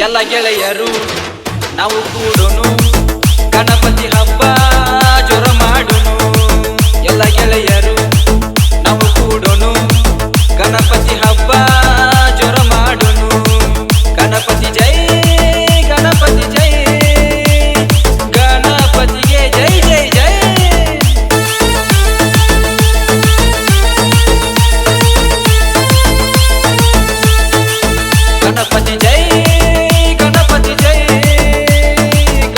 ಎಲ್ಲ ಗೆಳೆಯರು ನಾವು ಕೂಡೋನು ಗಣಪತಿ ಹಬ್ಬ ಜೋರ ಮಾಡೋನು. ಎಲ್ಲ ಗೆಳೆಯರು ನಾವು ಕೂಡೋನು ಗಣಪತಿ ಹಬ್ಬ ಜೋರ ಮಾಡೋನು. ಗಣಪತಿ ಜೈ ಗಣಪತಿ ಜೈ ಗಣಪತಿಗೆ ಜೈ ಜೈ ಜೈ. ಗಣಪತಿ ಜೈ ಗಣಪತಿ ಜೈ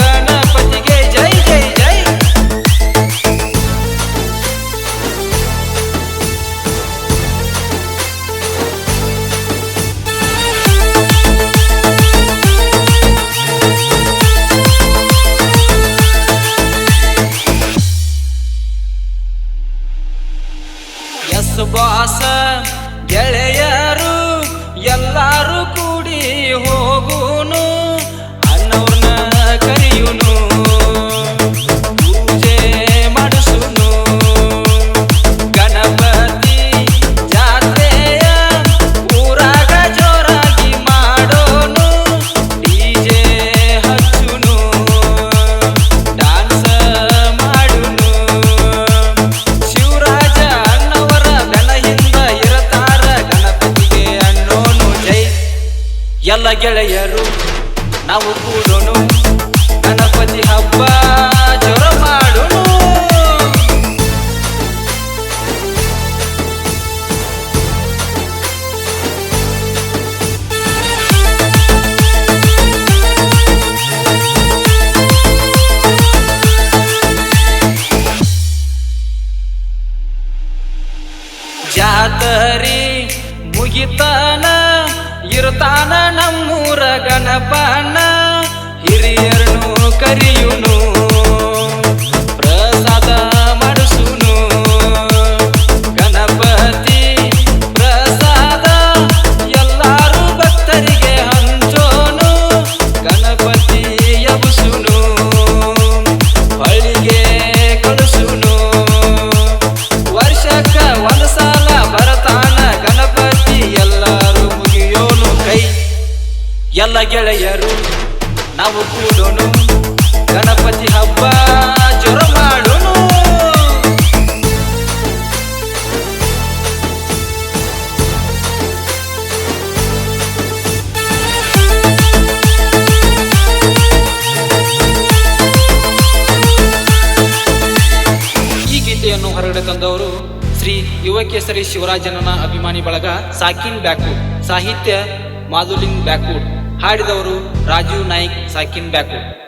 ಗಣಪತಿಗೆ ಜೈ ಜೈ ಜೈ. ಎಸ್ ಬಾಸ ಗೆಳೆಯರು ಎಲ್ಲಾರು ಕೂಡಿ ಹೋಗುನು. ಅಣ್ಣವ್ರನ್ನ ಕರಿಯುನು ಪೂಜೆ ಮಾಡಿಸುನು. ಗಣಪತಿ ಜಾತ್ರೆಯ ಊರಾಗ ಜೋರಾಗಿ ಮಾಡೋನು. ಡಿಜೆ ಹಚ್ಚುನು ಡಾನ್ಸ್ ಮಾಡುನು. ಶಿವರಾಜ ಅಣ್ಣವರ ಬೆನ ಹಿಂದ ಇರತಾರ ಗಣಪತಿಗೆ ಅನ್ನೋನು ಜೈ. ಎಲ್ಲ ಗೆಳೆಯರು ನಾವು ಕೂಡೋನು ಗಣಪತಿ ಹಬ್ಬ ಜೋರ ಮಾಡೋನು. ಜಾತರಿ ಮುಗಿತಾನ ಇರ್ತಾನ ನಮ್ಮೂರ ಗಣಪನ. ಹಿರಿಯರನು ಕರಿಯುನು ಪ್ರಸಾದ ಮಾಡಿಸುನು. ಗಣಪತಿ ಪ್ರಸಾದ ಎಲ್ಲಾರು ಭಕ್ತರಿಗೆ ಹಂಚೋನು. ಗಣಪತಿ ಎಬ್ಸುನು ಹೊಳಿಗೆ ಕಳಿಸುನು. ವರ್ಷಕ್ಕ ಒಂದು ಸಲ ಬರತಾನ ಗಣಪತಿ ಎಲ್ಲಾರು ಮುಗಿಯೋನು ಕೈ. ಎಲ್ಲ ಗೆಳೆಯರು ನಾವು ಕೂಡೋನು ಗಣಪತಿ ಹಬ್ಬ ಜೋರ ಮಾಡೋನು. ಈ ಗೀತೆಯನ್ನು ಹೊರಗಡೆ ತಂದವರು ಶ್ರೀ ಯುವಕೇಸರಿ ಶಿವರಾಜನ ಅಭಿಮಾನಿ ಬಳಗ ಸಾಕಿನ್ ಬ್ಯಾಕ್ವುಡ್. ಸಾಹಿತ್ಯ ಮಾಧುಲಿಂಗ್ ಬ್ಯಾಕ್ವುಡ್. ಹಾಡಿದವರು ರಾಜೀವ್ ನಾಯ್ಕ್ ಸಾಕಿನ್ ಬ್ಯಾಕ್ವುಡ್.